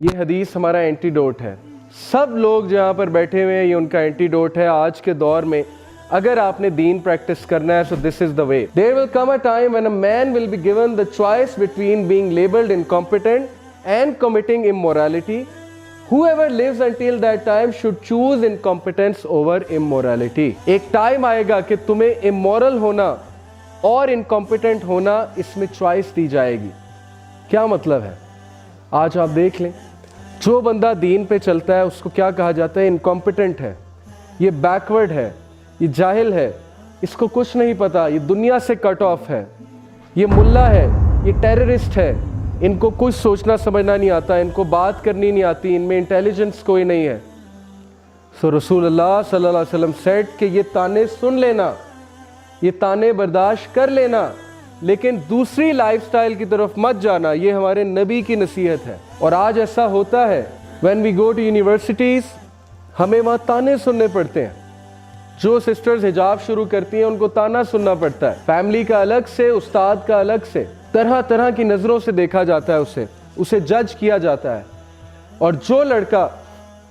یہ حدیث ہمارا اینٹیڈوٹ ہے. سب لوگ جہاں پر بیٹھے ہوئے ہیں یہ ان کا اینٹیڈوٹ ہے. آج کے دور میں اگر آپ نے دین پریکٹس کرنا ہے so this is the way. There will come a time when a man will be given the choice between being labeled incompetent and committing immorality. Whoever lives until that time should choose incompetence over immorality. ایک time آئے گا کہ تمہیں amoral ہونا اور incompetent ہونا اس میں choice دی جائے گی. کیا مطلب ہے؟ آج آپ دیکھ لیں جو بندہ دین پہ چلتا ہے اس کو کیا کہا جاتا ہے؟ انکمپیٹنٹ ہے، یہ بیکورڈ ہے، یہ جاہل ہے، اس کو کچھ نہیں پتا، یہ دنیا سے کٹ آف ہے، یہ ملا ہے، یہ ٹیررسٹ ہے، ان کو کچھ سوچنا سمجھنا نہیں آتا، ان کو بات کرنی نہیں آتی، ان میں انٹیلیجنس کوئی نہیں ہے. سو رسول اللہ صلی اللہ علیہ وسلم سیڈ کہ یہ تانے سن لینا، یہ تانے برداشت کر لینا، لیکن دوسری لائف سٹائل کی طرف مت جانا. یہ ہمارے نبی کی نصیحت ہے. اور آج ایسا ہوتا ہے when we go to universities ہمیں وہاں تانے سننے پڑتے ہیں. جو سسٹرز حجاب شروع کرتی ہیں ان کو تانا سننا پڑتا ہے. فیملی کا الگ سے، استاد کا الگ سے، طرح طرح کی نظروں سے دیکھا جاتا ہے، اسے جج کیا جاتا ہے. اور جو لڑکا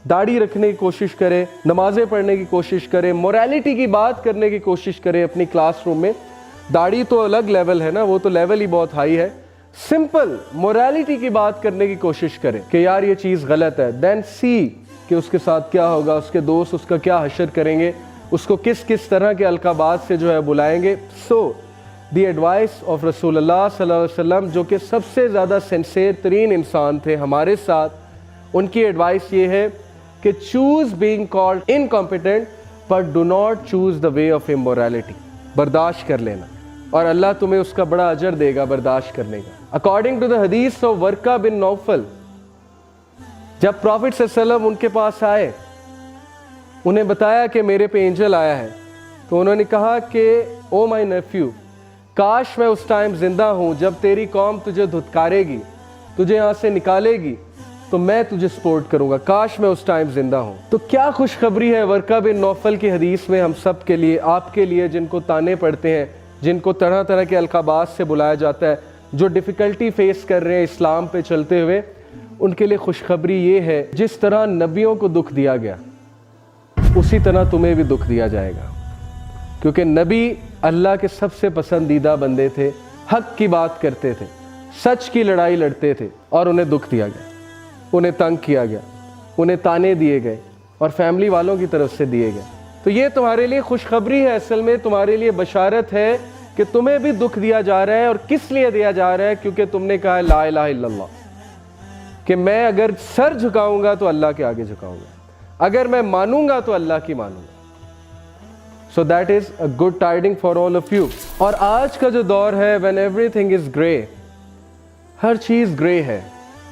داڑھی رکھنے کی کوشش کرے، نمازیں پڑھنے کی کوشش کرے، موریلٹی کی بات کرنے کی کوشش کرے اپنی کلاس روم میں، داڑھی تو الگ لیول ہے نا، وہ تو لیول ہی بہت ہائی ہے، سمپل موریلٹی کی بات کرنے کی کوشش کرے کہ یار یہ چیز غلط ہے، دین سی کہ اس کے ساتھ کیا ہوگا، اس کے دوست اس کا کیا حشر کریں گے، اس کو کس کس طرح کے القابات سے جو ہے بلائیں گے. سو دی ایڈوائس آف رسول اللہ صلی اللہ علیہ وسلم جو کہ سب سے زیادہ سنسیئر ترین انسان تھے ہمارے ساتھ، ان کی ایڈوائس یہ ہے کہ choose being called incompetent but do not choose the way of immorality. برداشت کر لینا اور اللہ تمہیں اس کا بڑا اجر دے گا برداشت کرنے کا. اکارڈنگ ٹو دا حدیث آف ورقہ بن نوفل، جب پروفٹ صلی اللہ علیہ وسلم ان کے پاس آئے، انہیں بتایا کہ میرے پہ اینجل آیا ہے، تو انہوں نے کہا کہ او مائی نیفیو، کاش میں اس ٹائم زندہ ہوں جب تیری قوم تجھے دھتکارے گی، تجھے یہاں سے نکالے گی تو میں تجھے سپورٹ کروں گا، کاش میں اس ٹائم زندہ ہوں. تو کیا خوشخبری ہے ورقہ بن نوفل کی حدیث میں ہم سب کے لیے، آپ کے لیے جن کو تانے پڑتے ہیں، جن کو طرح طرح کے القابات سے بلایا جاتا ہے، جو ڈیفیکلٹی فیس کر رہے ہیں اسلام پہ چلتے ہوئے، ان کے لیے خوشخبری یہ ہے جس طرح نبیوں کو دکھ دیا گیا اسی طرح تمہیں بھی دکھ دیا جائے گا. کیونکہ نبی اللہ کے سب سے پسندیدہ بندے تھے، حق کی بات کرتے تھے، سچ کی لڑائی لڑتے تھے، اور انہیں دکھ دیا گیا، انہیں تنگ کیا گیا، انہیں تانے دیے گئے اور فیملی والوں کی طرف سے دیے گئے. تو یہ تمہارے لیے خوشخبری ہے، اصل میں تمہارے لیے بشارت ہے کہ تمہیں بھی دکھ دیا جا رہا ہے. اور کس لیے دیا جا رہا ہے؟ کیونکہ تم نے کہا لا الہ الا اللہ، کہ میں اگر سر جھکاؤں گا تو اللہ کے آگے جھکاؤں گا، اگر میں مانوں گا تو اللہ کی مانوں گا. So that is a good tiding for all of you. اور آج کا جو دور ہے when everything is grey، ہر چیز گرے ہے،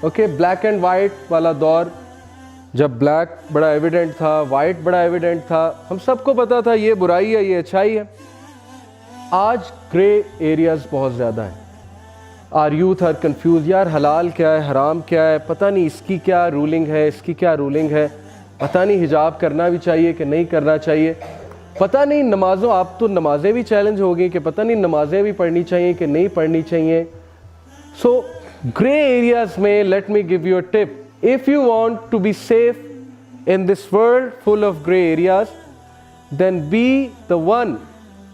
اوکے، بلیک اینڈ وائٹ والا دور، جب بلیک بڑا ایویڈنٹ تھا، وائٹ بڑا ایویڈنٹ تھا، ہم سب کو پتا تھا یہ برائی ہے یہ اچھائی ہے. آج گرے ایریاز بہت زیادہ ہیں. آر یوتھ آر کنفیوز، یار حلال کیا ہے، حرام کیا ہے، پتہ نہیں اس کی کیا رولنگ ہے، اس کی کیا رولنگ ہے، پتہ نہیں حجاب کرنا بھی چاہیے کہ نہیں کرنا چاہیے، پتہ نہیں نمازوں، آپ تو نمازیں بھی چیلنج ہو گئی کہ پتہ نہیں نمازیں بھی پڑھنی چاہیے کہ نہیں پڑھنی چاہیے. سو گرے ایریاز میں let me give you a tip, if you want to be safe in this world full of grey areas then be the one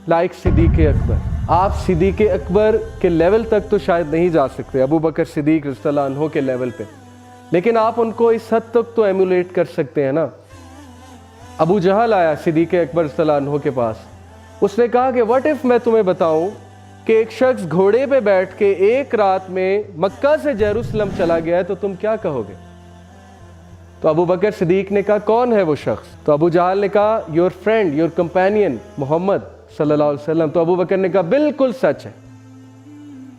like Siddiq Akbar. آپ صدیق اکبر کے لیول تک تو شاید نہیں جا سکتے، ابو بکر صدیق رضی اللہ عنہ کے لیول پہ، لیکن آپ ان کو اس حد تک تو ایمولیٹ کر سکتے ہیں نا. ابو جہل آیا صدیق اکبر رضی اللہ عنہ کے پاس، اس نے کہا کہ واٹ اف میں تمہیں بتاؤں کہ ایک شخص گھوڑے پہ بیٹھ کے ایک رات میں مکہ سے یروشلم چلا گیا ہے تو تم کیا کہو گے؟ تو ابو بکر صدیق نے کہا کون ہے وہ شخص؟ تو ابو جہل نے کہا یور فرینڈ، یور کمپینین محمد صلی اللہ علیہ وسلم. تو ابو بکر نے کہا بالکل سچ ہے.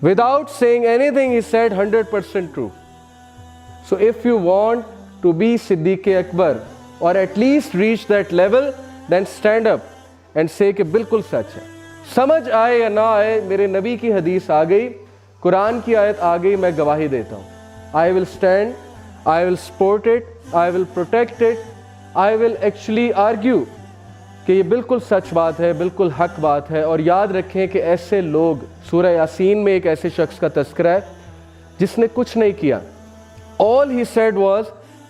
Without seeing anything he said 100% true. So if you want to be Siddiq Akbar or at least reach that level, then stand up and say کہ بالکل سچ ہے. سمجھ آئے یا نہ آئے، میرے نبی کی حدیث آ گئی، قرآن کی آیت آ گئی، میں گواہی دیتا ہوں. I will stand, I will support it, I will protect it, I will actually argue کہ یہ بالکل سچ بات ہے، بالکل حق بات ہے. اور یاد رکھیں کہ ایسے لوگ، سورہ یاسین میں ایک ایسے شخص کا تذکرہ ہے جس نے کچھ نہیں کیا، All he said was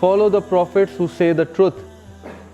follow the prophets who say the truth.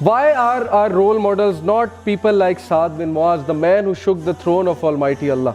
Why are our role models not people like Saad bin Muaz, the man who shook the throne of Almighty Allah?